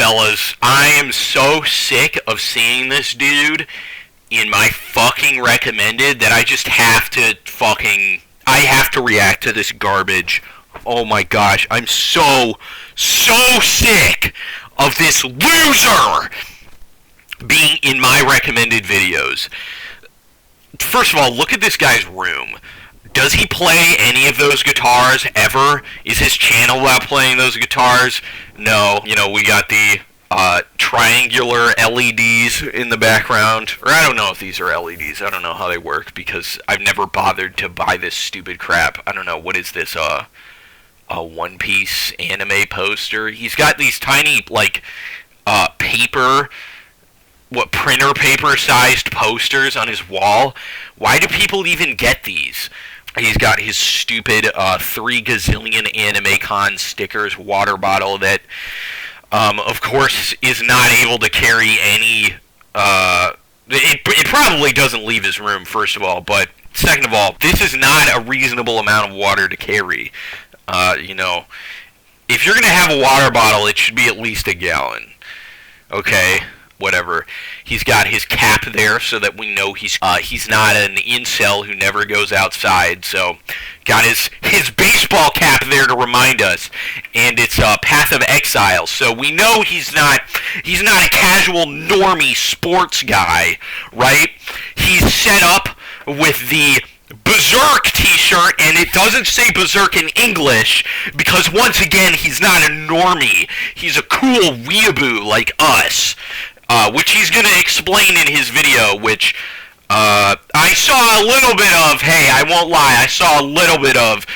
fellas, I am so sick of seeing this dude in my fucking recommended that I just have to I have to react to this garbage. Oh my gosh, I'm so sick of this loser being in my recommended videos. First of all, look at this guy's room. Does he play any of those guitars ever? Is his channel about playing those guitars? No. You know, we got the triangular LEDs in the background. Or I don't know if these are LEDs. I don't know how they work because I've never bothered to buy this stupid crap. I don't know. What is this? A One Piece anime poster? He's got these tiny, like, printer paper sized posters on his wall. Why do people even get these? He's got his stupid 3 gazillion AnimeCon stickers water bottle that, of course, is not able to carry any... It probably doesn't leave his room, first of all, but second of all, this is not a reasonable amount of water to carry. You know, if you're going to have a water bottle, it should be at least a gallon. Okay? Whatever. He's got his cap there so that we know he's not an incel who never goes outside. So, got his baseball cap there to remind us, and it's Path of Exile. So we know he's not a casual normie sports guy, right? He's set up with the Berserk t-shirt, and it doesn't say Berserk in English, because once again, he's not a normie. He's a cool weeaboo like us. Which he's going to explain in his video, which I saw a little bit of. Hey, I won't lie, I saw a little bit of,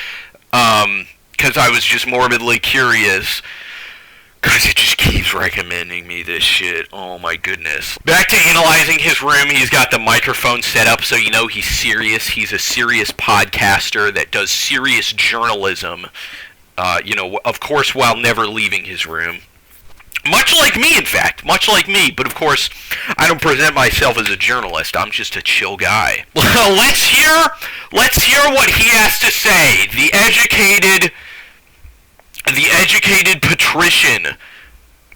because I was just morbidly curious, because it just keeps recommending me this shit. Oh my goodness. Back to analyzing his room. He's got the microphone set up so you know he's serious. He's a serious podcaster that does serious journalism, you know, of course, while never leaving his room. Much like me, in fact. Much like me. But, of course, I don't present myself as a journalist. I'm just a chill guy. Let's hear what he has to say. The educated patrician.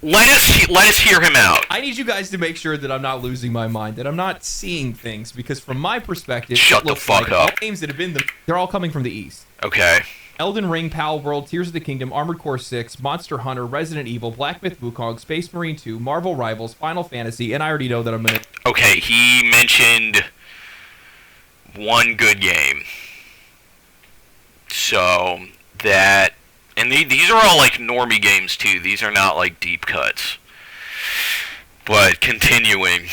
Let us hear him out. I need you guys to make sure that I'm not losing my mind, that I'm not seeing things, because from my perspective, shut the fuck up. All games that have been they're all coming from the East. Okay. Elden Ring, Pal World, Tears of the Kingdom, Armored Core 6, Monster Hunter, Resident Evil, Black Myth Wukong, Space Marine 2, Marvel Rivals, Final Fantasy, and I already know that I'm gonna... Okay, he mentioned one good game. So, that... And these are all, like, normie games, too. These are not, like, deep cuts. But, continuing.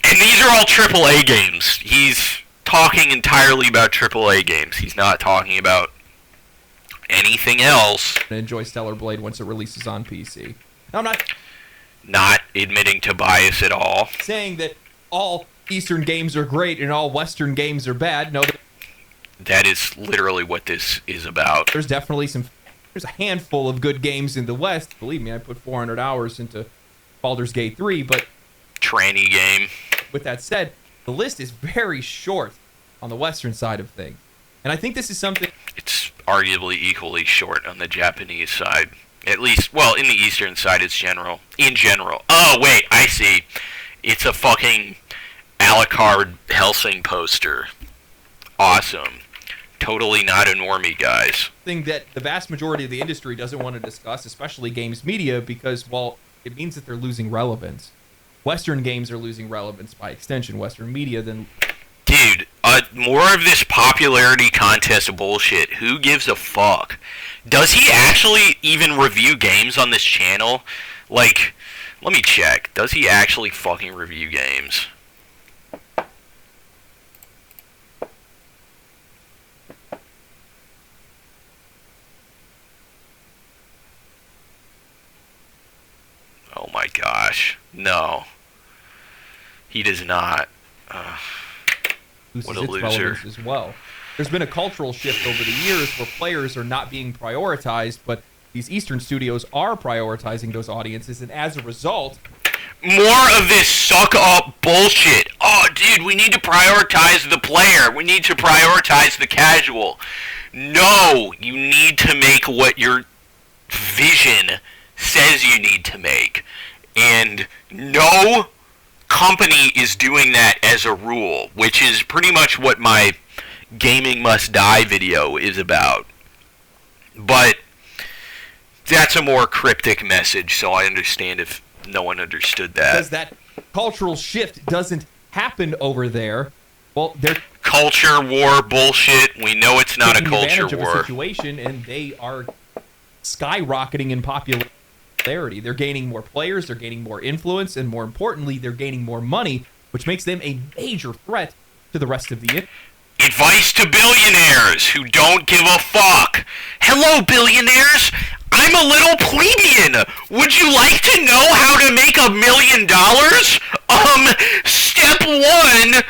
And these are all AAA games. He's talking entirely about AAA games. He's not talking about anything else. Enjoy Stellar Blade once it releases on PC. Now, I'm not admitting to bias at all. Saying that all Eastern games are great and all Western games are bad. No, that is literally what this is about. There's definitely there's a handful of good games in the West. Believe me, I put 400 hours into Baldur's Gate 3, but... Tranny game. With that said, the list is very short on the Western side of things. And I think this is something... It's arguably equally short on the Japanese side. At least, well, in the Eastern side, it's general. In general. Oh, wait, I see. It's a fucking Alucard Helsing poster. Awesome. Totally not a normie, guys. Thing that the vast majority of the industry doesn't want to discuss, especially games media, because, well, it means that they're losing relevance. Western games are losing relevance by extension. Western media, then... Dude, more of this popularity contest bullshit. Who gives a fuck? Does he actually even review games on this channel? Like, let me check. Does he actually fucking review games? Oh my gosh. No. He does not. What a loser. As well. There's been a cultural shift over the years where players are not being prioritized, but these Eastern studios are prioritizing those audiences, and as a result... More of this suck-up bullshit. Oh, dude, we need to prioritize the player. We need to prioritize the casual. No, you need to make what your vision says you need to make. And no company is doing that as a rule, which is pretty much what my Gaming Must Die video is about. But that's a more cryptic message, so I understand if no one understood that. Because that cultural shift doesn't happen over there. Well, they're culture war bullshit. We know it's not a culture advantage war. Of a situation, and they are skyrocketing in popularity. They're gaining more players, they're gaining more influence, and more importantly, they're gaining more money, which makes them a major threat to the rest of the industry. Advice to billionaires who don't give a fuck. Hello, billionaires. I'm a little plebeian. Would you like to know how to make $1 million? Step one.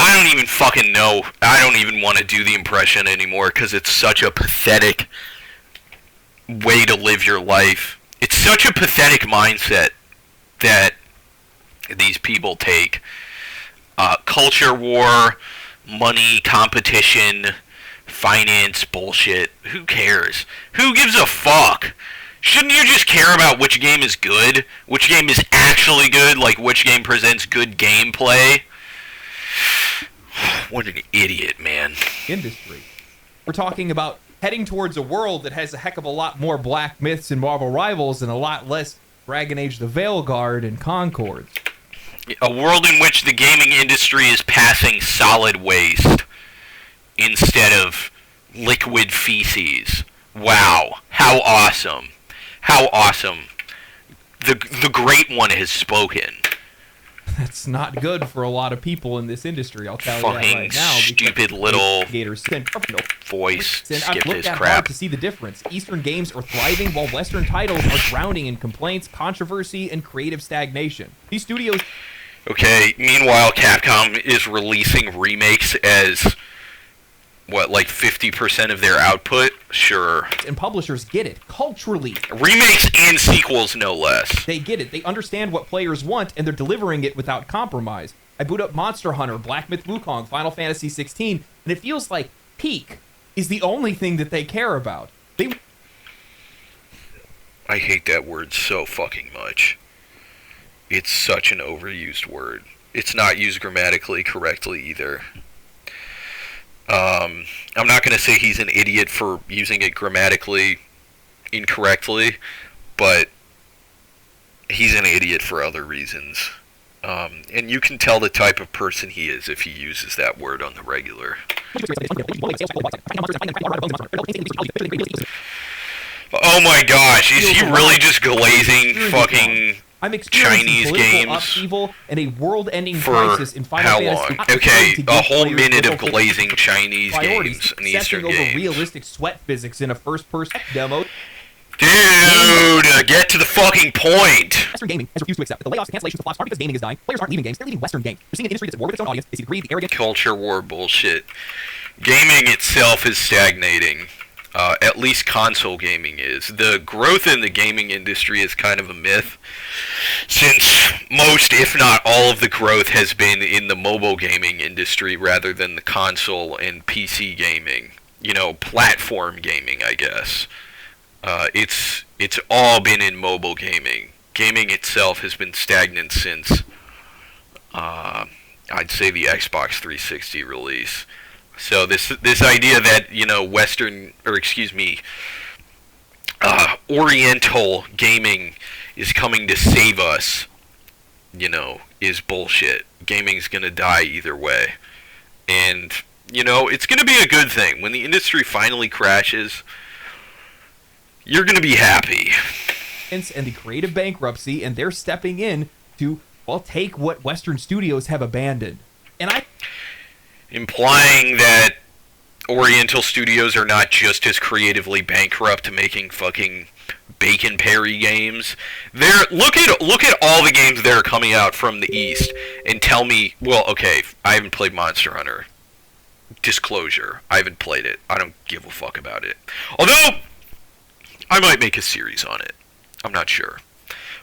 I don't even fucking know. I don't even want to do the impression anymore because it's such a pathetic way to live your life. It's such a pathetic mindset that these people take. Culture war, money, competition, finance, bullshit. Who cares? Who gives a fuck? Shouldn't you just care about which game is good? Which game is actually good? Like, which game presents good gameplay? What an idiot, man. Industry. We're talking about heading towards a world that has a heck of a lot more Black Myths and Marvel Rivals and a lot less Dragon Age the Veilguard and Concords. A world in which the gaming industry is passing solid waste instead of liquid feces. Wow. How awesome. How awesome. The great one has spoken. That's not good for a lot of people in this industry, I'll tell you that right now. Stupid little voice and skip I've looked his at crap. hard to see the difference. Eastern games are thriving while Western titles are drowning in complaints, controversy, and creative stagnation. These studios... Okay, meanwhile, Capcom is releasing remakes as, what, like 50% of their output? Sure. And publishers get it, culturally. Remakes and sequels, no less. They get it. They understand what players want, and they're delivering it without compromise. I boot up Monster Hunter, Black Myth Wukong, Final Fantasy 16, and it feels like peak is the only thing that they care about. I hate that word so fucking much. It's such an overused word. It's not used grammatically correctly either. I'm not going to say he's an idiot for using it grammatically incorrectly, but he's an idiot for other reasons. And you can tell the type of person he is if he uses that word on the regular. Oh my gosh, is he really just glazing fucking I'm experiencing Chinese political games upheaval and a world-ending for crisis in Final how Fantasy. long? Okay, a whole minute of glazing Chinese games in Eastern over games. realistic sweat physics in a first-person demo. Dude, get to the fucking point. Western gaming has refused to accept that the layoffs and cancellations of flops aren't because gaming is dying. Players aren't leaving games; they're leaving Western games. They're seeing an industry that's at war with its own audience. They see the greed, the arrogance. Culture war bullshit. Gaming itself is stagnating. At least console gaming is. The growth in the gaming industry is kind of a myth, since most, if not all, of the growth has been in the mobile gaming industry rather than the console and PC gaming. You know, platform gaming, I guess. It's all been in mobile gaming. Gaming itself has been stagnant since, I'd say, the Xbox 360 release. So this idea that, you know, Oriental gaming is coming to save us, you know, is bullshit. Gaming's gonna die either way. And, you know, it's gonna be a good thing. When the industry finally crashes, you're gonna be happy. And the creative bankruptcy, and they're stepping in to, well, take what Western studios have abandoned. And implying that Oriental studios are not just as creatively bankrupt making fucking Bacon Perry games. Look at all the games that are coming out from the East and tell me, well, okay, I haven't played Monster Hunter. Disclosure, I haven't played it. I don't give a fuck about it. Although, I might make a series on it. I'm not sure.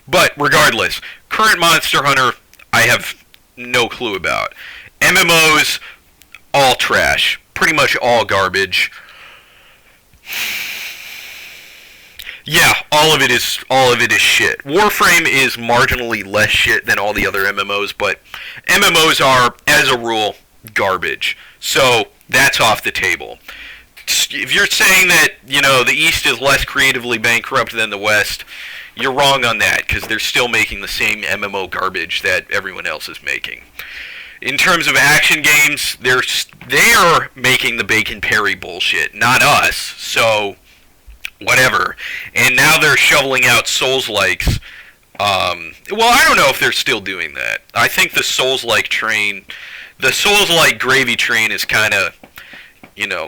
But regardless, current Monster Hunter, I have no clue about. MMOs, all trash. Pretty much all garbage. Yeah, all of it is shit. Warframe is marginally less shit than all the other MMOs, but MMOs are, as a rule, garbage. So that's off the table. If you're saying that the East is less creatively bankrupt than the West, you're wrong on that because they're still making the same MMO garbage that everyone else is making. In terms of action games, they're making the Bacon Perry bullshit, not us. So whatever. And now they're shoveling out Souls-likes. Well, I don't know if they're still doing that. I think the Souls-like gravy train is kind of,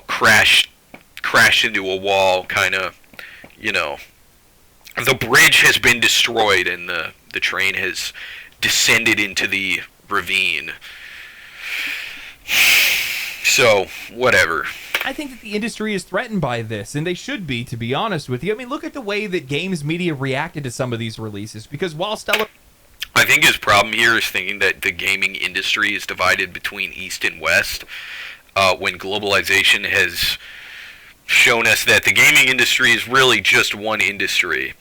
crashed into a wall, kind of, the bridge has been destroyed and the train has descended into the ravine. So, whatever. I think that the industry is threatened by this, and they should be, to be honest with you. I mean, look at the way that games media reacted to some of these releases, because while Stellar... I think his problem here is thinking that the gaming industry is divided between East and West, when globalization has shown us that the gaming industry is really just one industry,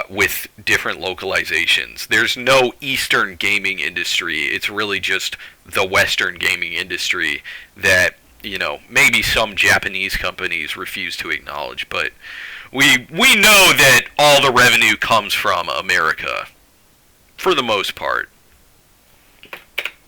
with different localizations. There's no Eastern gaming industry. It's really just the Western gaming industry that maybe some Japanese companies refuse to acknowledge, but we know that all the revenue comes from America, for the most part.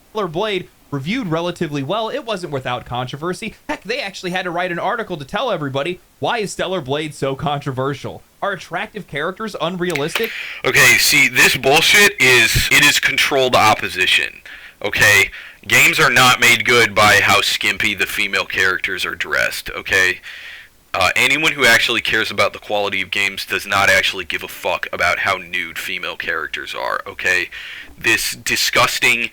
Stellar Blade reviewed relatively well. It wasn't without controversy. Heck, they actually had to write an article to tell everybody, why is Stellar Blade so controversial? Are attractive characters unrealistic? Okay, see, this bullshit is controlled opposition. Okay? Games are not made good by how skimpy the female characters are dressed, okay? Anyone who actually cares about the quality of games does not actually give a fuck about how nude female characters are, okay? This disgusting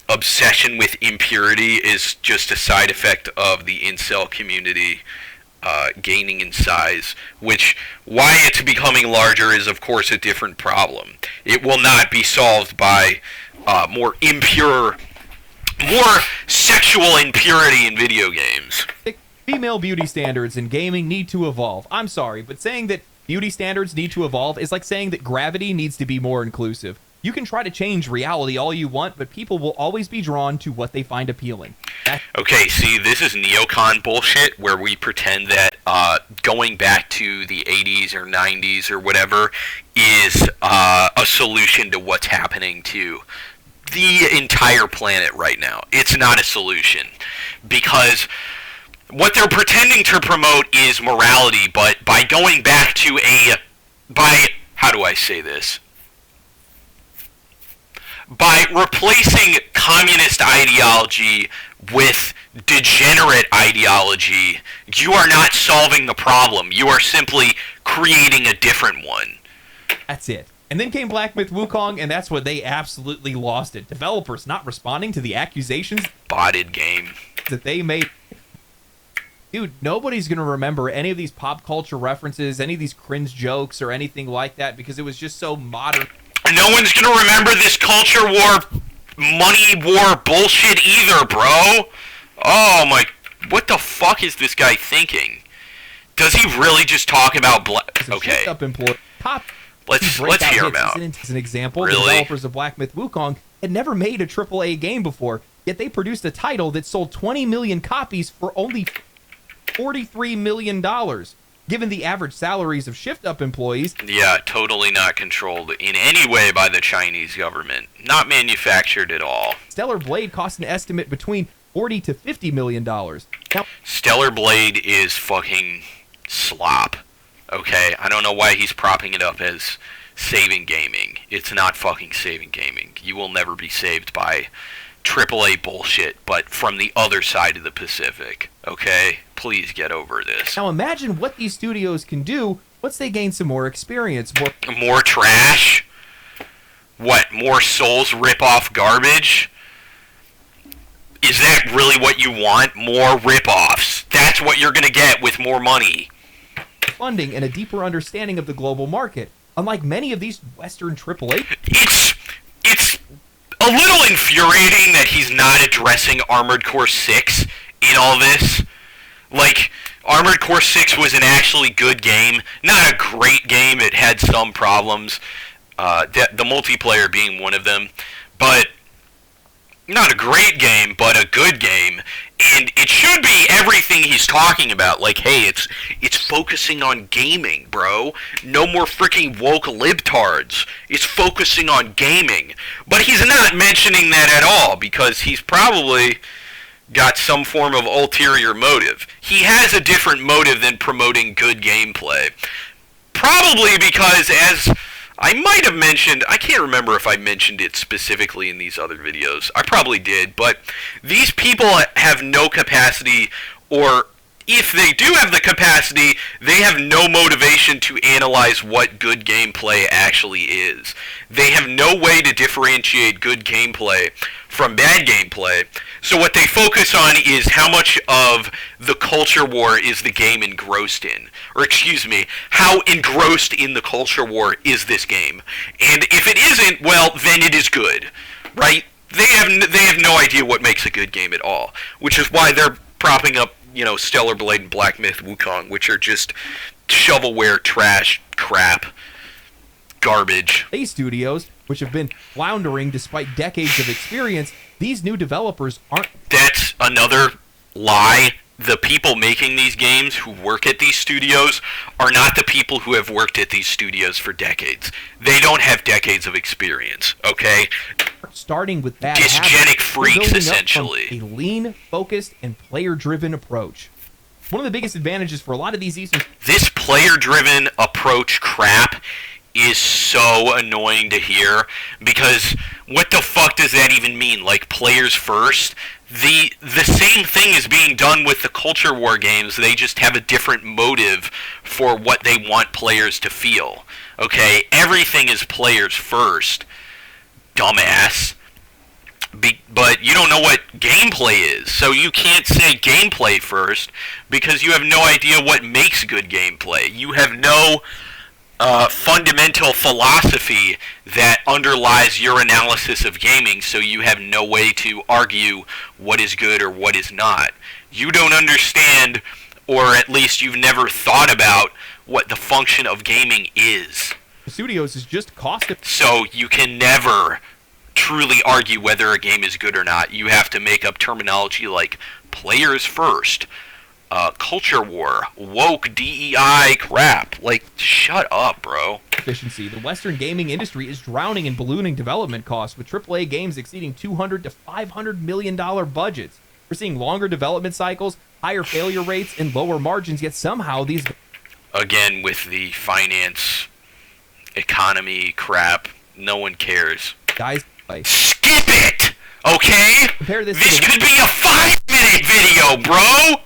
obsession with impurity is just a side effect of the incel community gaining in size, which, why it's becoming larger is of course a different problem. It will not be solved by more sexual impurity in video games. Female beauty standards in gaming need to evolve. I'm sorry, but saying that beauty standards need to evolve is like saying that gravity needs to be more inclusive. You can try to change reality all you want, but people will always be drawn to what they find appealing. Okay, see, this is neocon bullshit where we pretend that going back to the 80s or 90s or whatever is a solution to what's happening to the entire planet right now. It's not a solution, because what they're pretending to promote is morality, but by going back to how do I say this? By replacing communist ideology with degenerate ideology, you are not solving the problem. You are simply creating a different one. That's it. And then came Black Myth Wukong, and that's when they absolutely lost it. Developers not responding to the accusations... Botted game. ...that they made. Dude, nobody's going to remember any of these pop culture references, any of these cringe jokes, or anything like that, because it was just so modern. No one's going to remember this culture war, money war bullshit either, bro. Oh my... What the fuck is this guy thinking? Does he really just talk about... Okay. Let's hear him out. As an example, really? The developers of Black Myth Wukong had never made a AAA game before, yet they produced a title that sold 20 million copies for only $43 million. Given the average salaries of shift-up employees... Yeah, totally not controlled in any way by the Chinese government. Not manufactured at all. Stellar Blade cost an estimate between $40 to $50 million. Now, Stellar Blade is fucking slop. Okay? I don't know why he's propping it up as saving gaming. It's not fucking saving gaming. You will never be saved by AAA bullshit, but from the other side of the Pacific. Okay? Please get over this. Now imagine what these studios can do once they gain some more experience. More trash? What, more Souls rip-off garbage? Is that really what you want? More rip-offs. That's what you're gonna get with more money. Funding and a deeper understanding of the global market. Unlike many of these Western AAA... It's a little infuriating that he's not addressing Armored Core 6 in all this. Like, Armored Core 6 was an actually good game. Not a great game. It had some problems. The multiplayer being one of them. But not a great game, but a good game. And it should be everything he's talking about. Like, hey, it's focusing on gaming, bro. No more freaking woke libtards. It's focusing on gaming. But he's not mentioning that at all, because he's probably got some form of ulterior motive. He has a different motive than promoting good gameplay. Probably because, as I might have mentioned, I can't remember if I mentioned it specifically in these other videos. I probably did, but these people have no capacity, or if they do have the capacity, they have no motivation to analyze what good gameplay actually is. They have no way to differentiate good gameplay from bad gameplay. So what they focus on is how much of the culture war is the game engrossed in. Or excuse me, how engrossed in the culture war is this game. And if it isn't, well, then it is good. Right? They have no idea what makes a good game at all. Which is why they're propping up, Stellar Blade and Black Myth Wukong, which are just shovelware, trash, crap, garbage. These studios, which have been floundering despite decades of experience, these new developers aren't... That's another lie. The people making these games who work at these studios are not the people who have worked at these studios for decades. They don't have decades of experience, okay? Starting with that dysgenic freaks, essentially. A lean, focused, and player-driven approach. One of the biggest advantages for a lot of these Eastern... This player-driven approach crap is so annoying to hear, because what the fuck does that even mean? Like, players first? The same thing is being done with the culture war games. They just have a different motive for what they want players to feel. Okay? Everything is players first, dumbass. But you don't know what gameplay is, so you can't say gameplay first because you have no idea what makes good gameplay. You have no fundamental philosophy that underlies your analysis of gaming, so you have no way to argue what is good or what is not. You don't understand, or at least you've never thought about, what the function of gaming is. Studios is just cost... So you can never truly argue whether a game is good or not. You have to make up terminology like players first, culture war, woke DEI crap. Like, shut up, bro. Efficiency. The Western gaming industry is drowning in ballooning development costs, with AAA games exceeding $200 to $500 million budgets. We're seeing longer development cycles, higher failure rates, and lower margins, yet somehow these... Again, with the finance, economy crap, no one cares. Guys, like... Skip it! Okay? Compare this could be a 5-minute video, bro!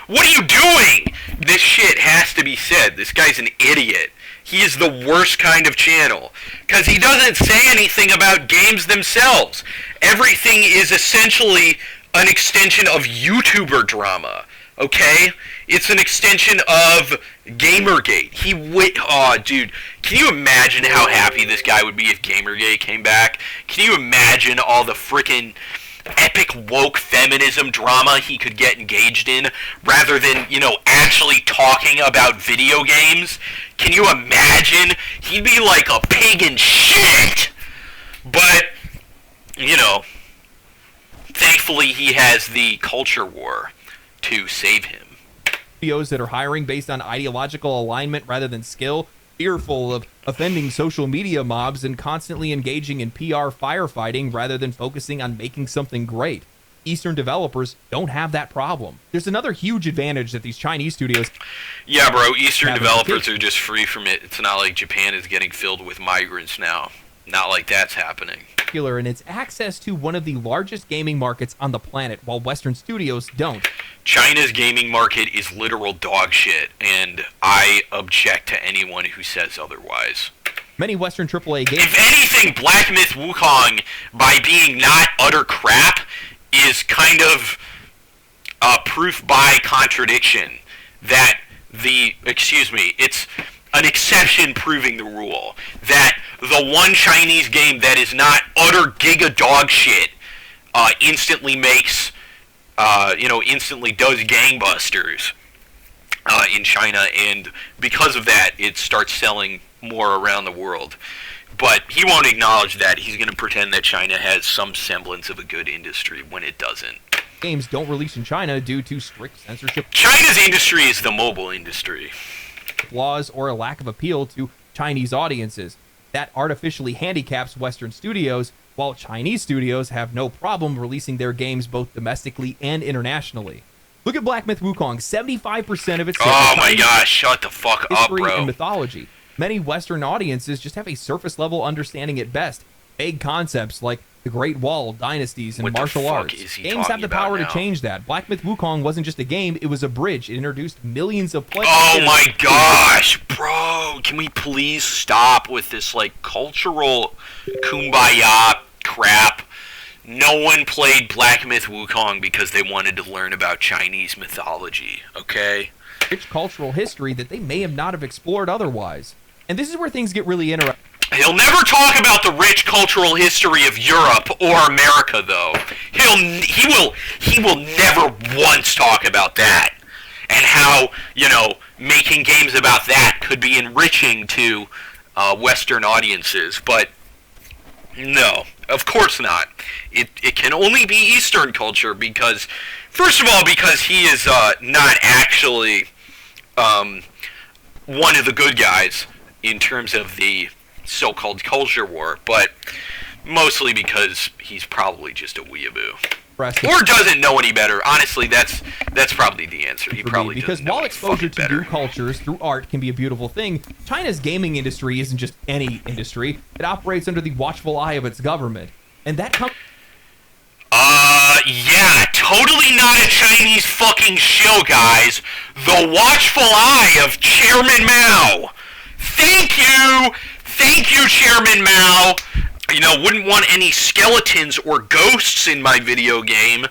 What are you doing? This shit has to be said. This guy's an idiot. He is the worst kind of channel. Because he doesn't say anything about games themselves. Everything is essentially an extension of YouTuber drama. Okay? It's an extension of Gamergate. Oh, dude. Can you imagine how happy this guy would be if Gamergate came back? Can you imagine all the frickin' epic woke feminism drama he could get engaged in rather than, actually talking about video games? Can you imagine? He'd be like a pig in shit. But, thankfully he has the culture war to save him. Studios that are hiring based on ideological alignment rather than skill, fearful of offending social media mobs, and constantly engaging in PR firefighting rather than focusing on making something great. Eastern developers don't have that problem. There's another huge advantage that these Chinese studios... Yeah, bro, Eastern developers are just free from it. It's not like Japan is getting filled with migrants now. Not like that's happening. And it's access to one of the largest gaming markets on the planet, while Western studios don't. China's gaming market is literal dog shit, and I object to anyone who says otherwise. Many Western AAA games... If anything, Black Myth Wukong, by being not utter crap, is kind of proof by contradiction that it's an exception proving the rule. That the one Chinese game that is not utter giga dog shit instantly makes, instantly does gangbusters. in China, and because of that, it starts selling more around the world. But he won't acknowledge that. He's going to pretend that China has some semblance of a good industry when it doesn't. Games don't release in China due to strict censorship China's industry is the mobile industry. laws or a lack of appeal to Chinese audiences. That artificially handicaps Western studios, while Chinese studios have no problem releasing their games both domestically and internationally. Look at Black Myth Wukong. 75% of its Oh my gosh, shut the fuck up, history bro. and mythology. Many Western audiences just have a surface-level understanding at best. Vague concepts like the Great Wall, dynasties, and What the martial fuck arts. is he Games have talking the about power now? to change that. Black Myth Wukong wasn't just a game, it was a bridge. It introduced millions of players. Oh my gosh, bro. Can we please stop with this, like, cultural kumbaya crap? No one played Black Myth Wukong because they wanted to learn about Chinese mythology, okay? Rich cultural history that they may have not have explored otherwise. And this is where things get really interesting. He'll never talk about the rich cultural history of Europe or America, though. He will never once talk about that. And how, making games about that could be enriching to Western audiences, but no, of course not. It can only be Eastern culture because, first of all, because he is not actually one of the good guys in terms of the so-called culture war, but mostly because he's probably just a weeaboo. Or doesn't know any better. Honestly, that's probably the answer. He probably because doesn't know while any exposure fucking to better. new cultures through art can be a beautiful thing, China's gaming industry isn't just any industry. It operates under the watchful eye of its government. And that comes Yeah, totally not a Chinese fucking show, guys. The watchful eye of Chairman Mao. Thank you, Chairman Mao. Wouldn't want any skeletons or ghosts in my video game.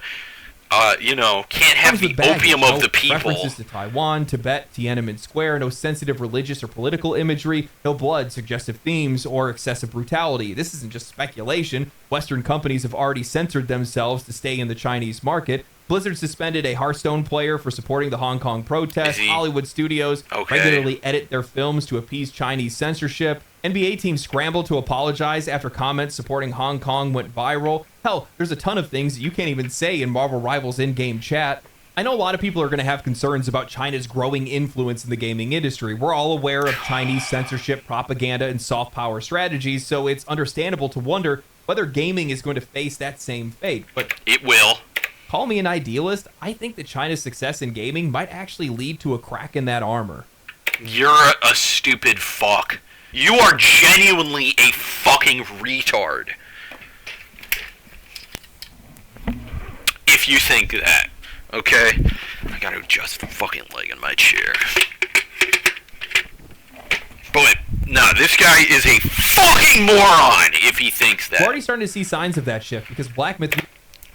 Can't have the opium of the people. References to Taiwan, Tibet, Tiananmen Square, no sensitive religious or political imagery, no blood, suggestive themes, or excessive brutality. This isn't just speculation. Western companies have already censored themselves to stay in the Chinese market. Blizzard suspended a Hearthstone player for supporting the Hong Kong protests. Hollywood studios regularly edit their films to appease Chinese censorship. NBA teams scrambled to apologize after comments supporting Hong Kong went viral. Hell, there's a ton of things that you can't even say in Marvel Rivals in-game chat. I know a lot of people are going to have concerns about China's growing influence in the gaming industry. We're all aware of Chinese censorship, propaganda, and soft power strategies, so it's understandable to wonder whether gaming is going to face that same fate. But it will. Call me an idealist, I think that China's success in gaming might actually lead to a crack in that armor. You're a stupid fuck. You are genuinely a fucking retard. If you think that, okay? I gotta adjust the fucking leg in my chair. But, no, this guy is a fucking moron if he thinks that. We're already starting to see signs of that shift because Black Myth...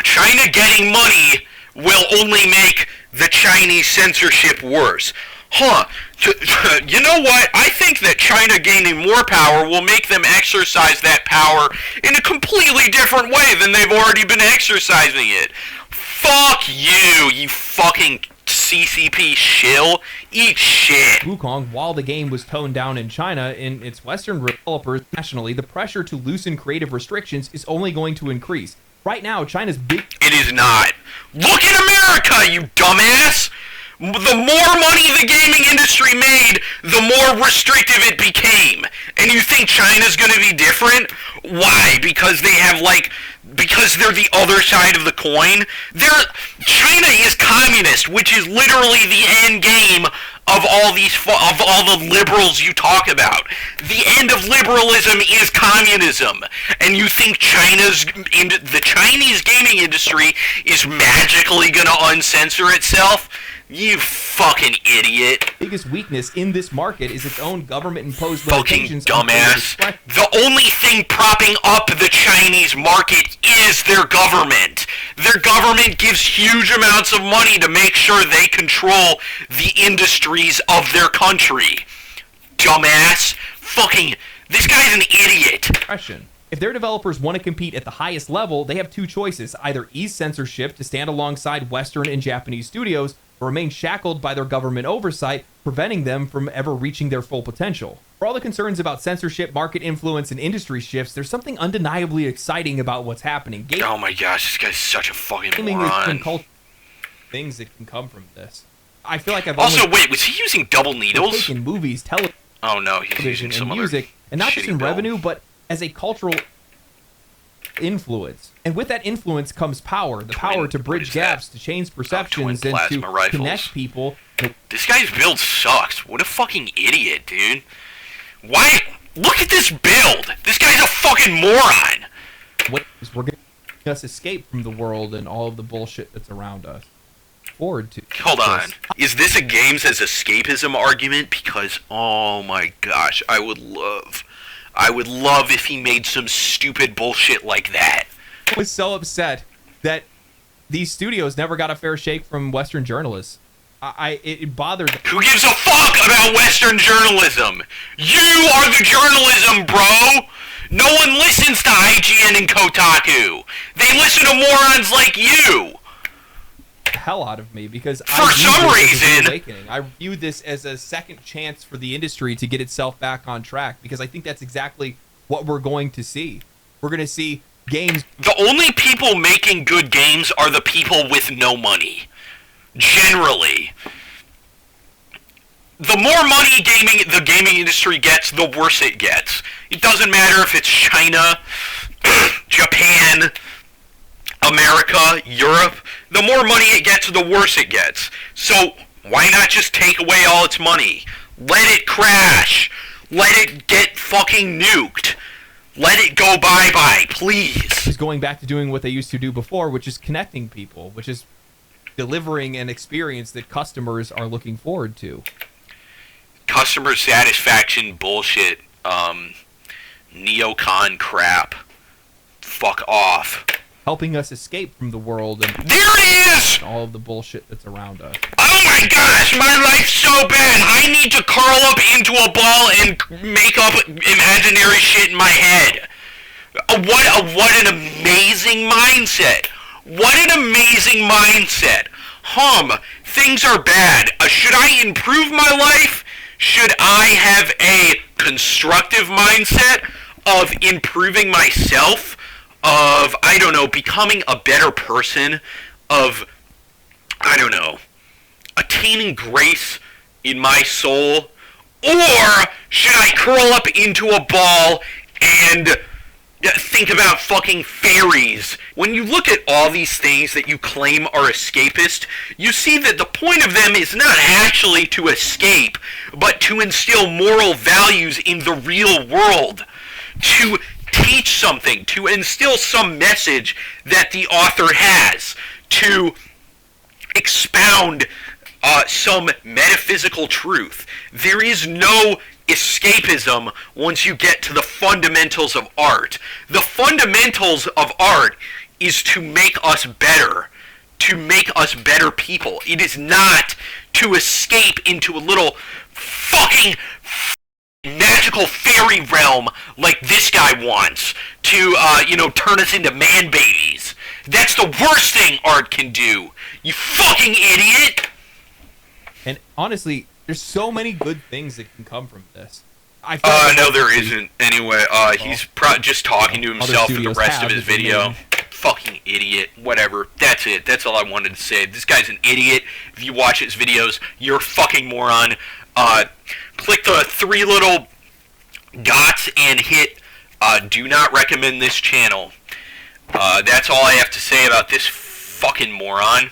China getting money will only make the Chinese censorship worse. You know what? I think that China gaining more power will make them exercise that power in a completely different way than they've already been exercising it. Fuck you, you fucking CCP shill. Eat shit. Wukong, while the game was toned down in China, in its Western developers nationally, the pressure to loosen creative restrictions is only going to increase. Right now, China's big... It is not. Look at America, you dumbass! The more money the gaming industry made, the more restrictive it became. And you think China's going to be different? Why? Because they have, because they're the other side of the coin? China is communist, which is literally the end game of all the liberals you talk about. The end of liberalism is communism. And you think the Chinese gaming industry is magically going to uncensor itself? You fucking idiot. Biggest weakness in this market is its own government-imposed fucking limitations. Dumbass. The only thing propping up the Chinese market is their government. Their government gives huge amounts of money to make sure they control the industries of their country. Dumbass. Fucking... This guy's an idiot. Question. If their developers want to compete at the highest level, they have two choices. Either ease censorship to stand alongside Western and Japanese studios, remain shackled by their government oversight, preventing them from ever reaching their full potential. For all the concerns about censorship, market influence, and industry shifts, there's something undeniably exciting about what's happening. Oh my gosh, this guy's such a fucking Gaming moron. Things that can come from this. I feel like I've Also, wait, was he using double needles? taken movies, television, Oh no, he's using some and other music, and not just shitty in bill. revenue, but as a cultural influence. And with that influence comes power, the power to what bridge is gaps, that? to change twin perceptions, and to plasma rifles. connect people. This guy's build sucks. What a fucking idiot, dude. Why? Look at this build. This guy's a fucking moron. We're going to us escape from the world and all of the bullshit that's around us. Forward to. Hold on. Is this a games as escapism argument? Because, oh my gosh, I would love if he made some stupid bullshit like that. I was so upset that these studios never got a fair shake from Western journalists. It bothered me. Who gives a fuck about Western journalism? You are the journalism, bro! No one listens to IGN and Kotaku. They listen to morons like you. Hell out of me because For some reason, awakening. I view this as a second chance for the industry to get itself back on track because I think that's exactly what we're going to see. We're going to see games. The only people making good games are the people with no money. Generally. The more money the gaming industry gets, the worse it gets. It doesn't matter if it's China, Japan, America, Europe. The more money it gets, the worse it gets. So why not just take away all its money? Let it crash. Let it get fucking nuked. Let it go bye-bye, please. Is going back to doing what they used to do before, which is connecting people, which is delivering an experience that customers are looking forward to. Customer satisfaction bullshit. Neocon crap. Fuck off. Helping us escape from the world and There it is! all of the bullshit that's around us. Oh my gosh, my life's so bad. I need to curl up into a ball and make up imaginary shit in my head. What an amazing mindset. What an amazing mindset. Things are bad. Should I improve my life? Should I have a constructive mindset of improving myself? Of, I don't know, becoming a better person? Of, I don't know, attaining grace in my soul? Or should I curl up into a ball and think about fucking fairies? When you look at all these things that you claim are escapist, you see that the point of them is not actually to escape, but to instill moral values in the real world. To teach something, to instill some message that the author has, to expound some metaphysical truth. There is no escapism once you get to the fundamentals of art. The fundamentals of art is to make us better, to make us better people. It is not to escape into a little fucking magical fairy realm like this guy wants to, turn us into man babies. That's the worst thing art can do. You fucking idiot! And honestly, there's so many good things that can come from this. No, there isn't. Anyway, he's just talking to himself for the rest of his video. Fucking idiot. Whatever. That's it. That's all I wanted to say. This guy's an idiot. If you watch his videos, you're a fucking moron. Click the 3 little dots and hit do not recommend this channel. That's all I have to say about this fucking moron.